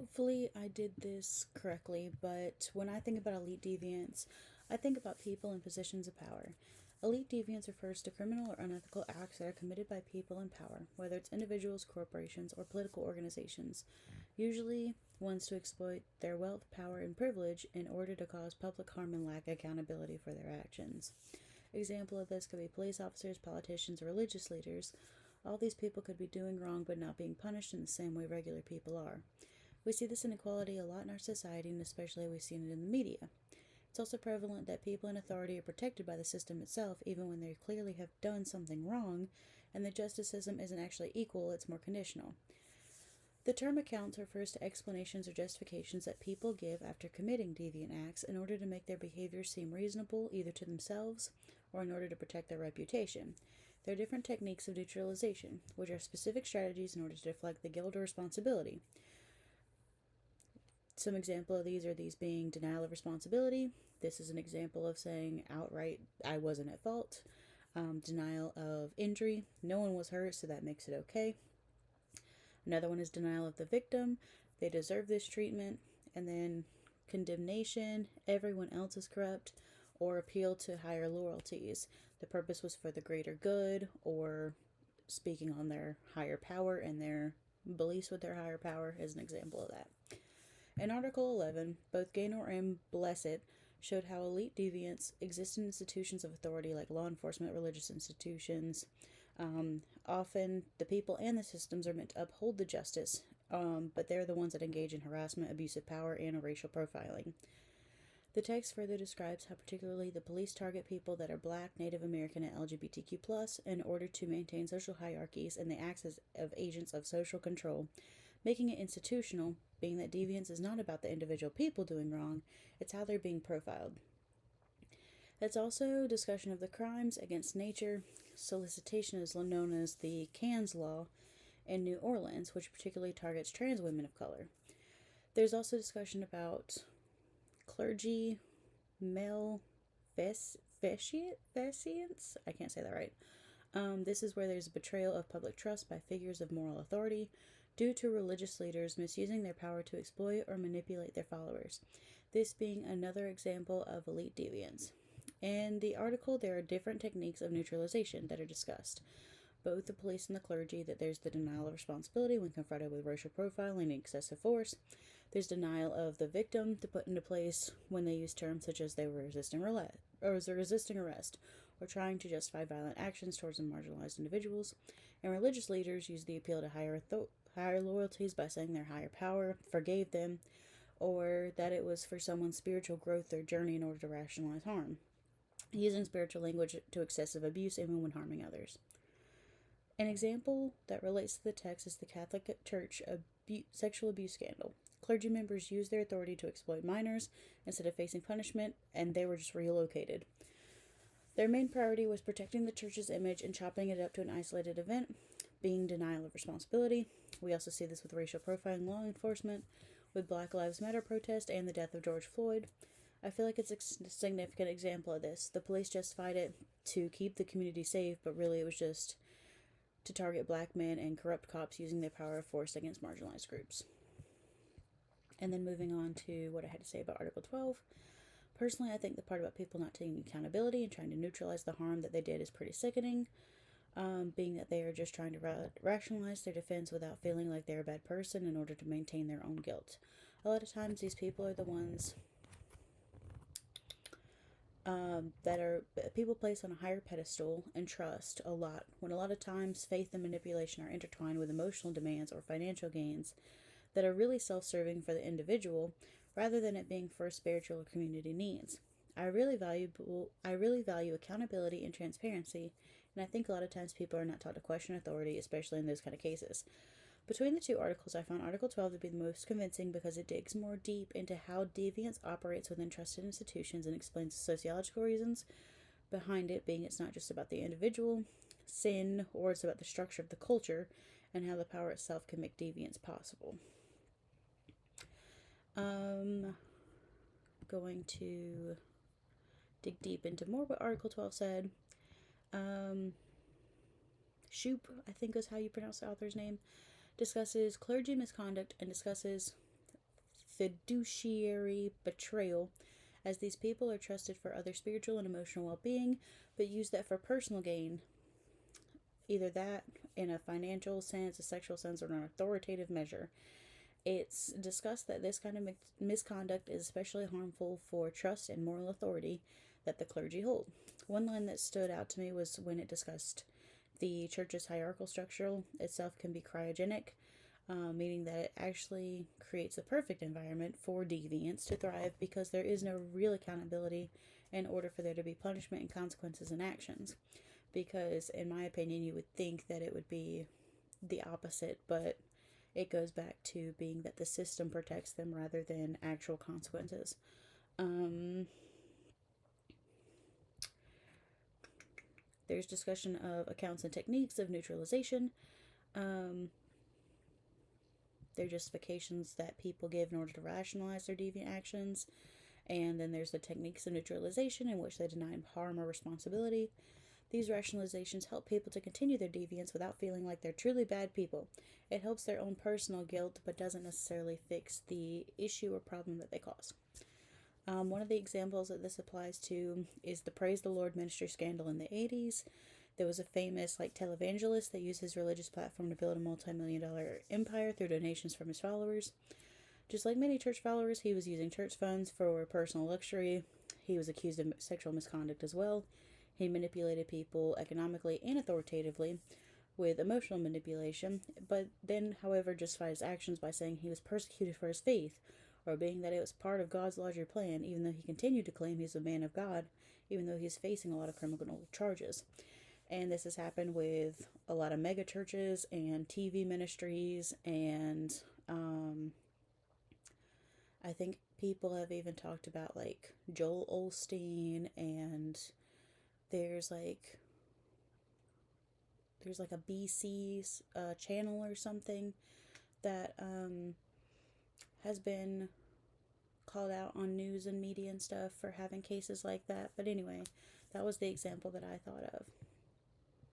Hopefully, I did this correctly, but when I think about elite deviants, I think about people in positions of power. Elite deviance refers to criminal or unethical acts that are committed by people in power, whether it's individuals, corporations, or political organizations, usually ones to exploit their wealth, power, and privilege in order to cause public harm and lack accountability for their actions. Example of this could be police officers, politicians, or religious leaders. All these people could be doing wrong but not being punished in the same way regular people are. We see this inequality a lot in our society, and especially we've seen it in the media. It's also prevalent that people in authority are protected by the system itself, even when they clearly have done something wrong, and the justice system isn't actually equal, it's more conditional. The term accounts refers to explanations or justifications that people give after committing deviant acts in order to make their behavior seem reasonable either to themselves or in order to protect their reputation. There are different techniques of neutralization, which are specific strategies in order to deflect the guilt or responsibility. Some example of these are these being denial of responsibility. This is an example of saying outright, I wasn't at fault. Denial of injury. No one was hurt, so that makes it okay. Another one is denial of the victim. They deserve this treatment. And then condemnation. Everyone else is corrupt. Or appeal to higher loyalties. The purpose was for the greater good, or speaking on their higher power and their beliefs with their higher power is an example of that. In Article 11, both Gaynor and Blessed showed how elite deviants exist in institutions of authority like law enforcement, religious institutions. Often, the people and the systems are meant to uphold the justice, but they're the ones that engage in harassment, abusive power, and racial profiling. The text further describes how particularly the police target people that are Black, Native American, and LGBTQ+, in order to maintain social hierarchies, and they act as agents of social control, making it institutional, being that deviance is not about the individual people doing wrong, it's how they're being profiled. It's also discussion of the crimes against nature. Solicitation is known as the Cannes Law in New Orleans, which particularly targets trans women of color. There's also discussion about clergy, male facients. I can't say that right. This is where there's a betrayal of public trust by figures of moral authority due to religious leaders misusing their power to exploit or manipulate their followers. This being another example of elite deviance. In the article, there are different techniques of neutralization that are discussed. Both the police and the clergy, that there's the denial of responsibility when confronted with racial profiling and excessive force. There's denial of the victim to put into place when they use terms such as they were resisting arrest or trying to justify violent actions towards marginalized individuals. And religious leaders use the appeal to higher loyalties by saying their higher power forgave them, or that it was for someone's spiritual growth or journey in order to rationalize harm, using spiritual language to excessive abuse even when harming others. An example that relates to the text is the Catholic Church sexual abuse scandal. Clergy members used their authority to exploit minors instead of facing punishment, and they were just relocated. Their main priority was protecting the church's image and chopping it up to an isolated event, being denial of responsibility. We also see this with racial profiling law enforcement, with Black Lives Matter protest and the death of George Floyd. I feel like it's a significant example of this. The police justified it to keep the community safe, but really it was just to target Black men and corrupt cops using their power of force against marginalized groups. And then moving on to what I had to say about Article 12. Personally, I think the part about people not taking accountability and trying to neutralize the harm that they did is pretty sickening, being that they are just trying to rationalize their defense without feeling like they're a bad person in order to maintain their own guilt. A lot of times these people are the ones that are people place on a higher pedestal and trust a lot, when a lot of times faith and manipulation are intertwined with emotional demands or financial gains that are really self-serving for the individual rather than it being for spiritual or community needs. I really value accountability and transparency, and I think a lot of times people are not taught to question authority, especially in those kind of cases. Between the two articles, I found Article 12 to be the most convincing because it digs more deep into how deviance operates within trusted institutions and explains the sociological reasons behind it, being it's not just about the individual sin, or it's about the structure of the culture and how the power itself can make deviance possible. Going to dig deep into more what Article 12 said. Shoup, I think is how you pronounce the author's name, discusses clergy misconduct and discusses fiduciary betrayal, as these people are trusted for other spiritual and emotional well being, but use that for personal gain, either that in a financial sense, a sexual sense, or an authoritative measure. It's discussed that this kind of misconduct is especially harmful for trust and moral authority that the clergy hold. One line that stood out to me was when it discussed the church's hierarchical structure itself can be cryogenic, meaning that it actually creates a perfect environment for deviants to thrive because there is no real accountability in order for there to be punishment and consequences and actions. Because, in my opinion, you would think that it would be the opposite, but it goes back to being that the system protects them rather than actual consequences. There's discussion of accounts and techniques of neutralization. They're justifications that people give in order to rationalize their deviant actions. And then there's the techniques of neutralization, in which they deny harm or responsibility. These rationalizations help people to continue their deviance without feeling like they're truly bad people. It helps their own personal guilt, but doesn't necessarily fix the issue or problem that they cause. One of the examples that this applies to is the Praise the Lord ministry scandal in the 80s. There was a famous televangelist that used his religious platform to build a multi-million-dollar empire through donations from his followers. Just like many church followers, he was using church funds for personal luxury. He was accused of sexual misconduct as well. He manipulated people economically and authoritatively with emotional manipulation, but then, however, justified his actions by saying he was persecuted for his faith, or being that it was part of God's larger plan, even though he continued to claim he's a man of God, even though he's facing a lot of criminal charges. And this has happened with a lot of mega churches and TV ministries, and I think people have even talked about Joel Osteen, and there's a BC channel or something that has been called out on news and media and stuff for having cases like that. But anyway, that was the example that I thought of.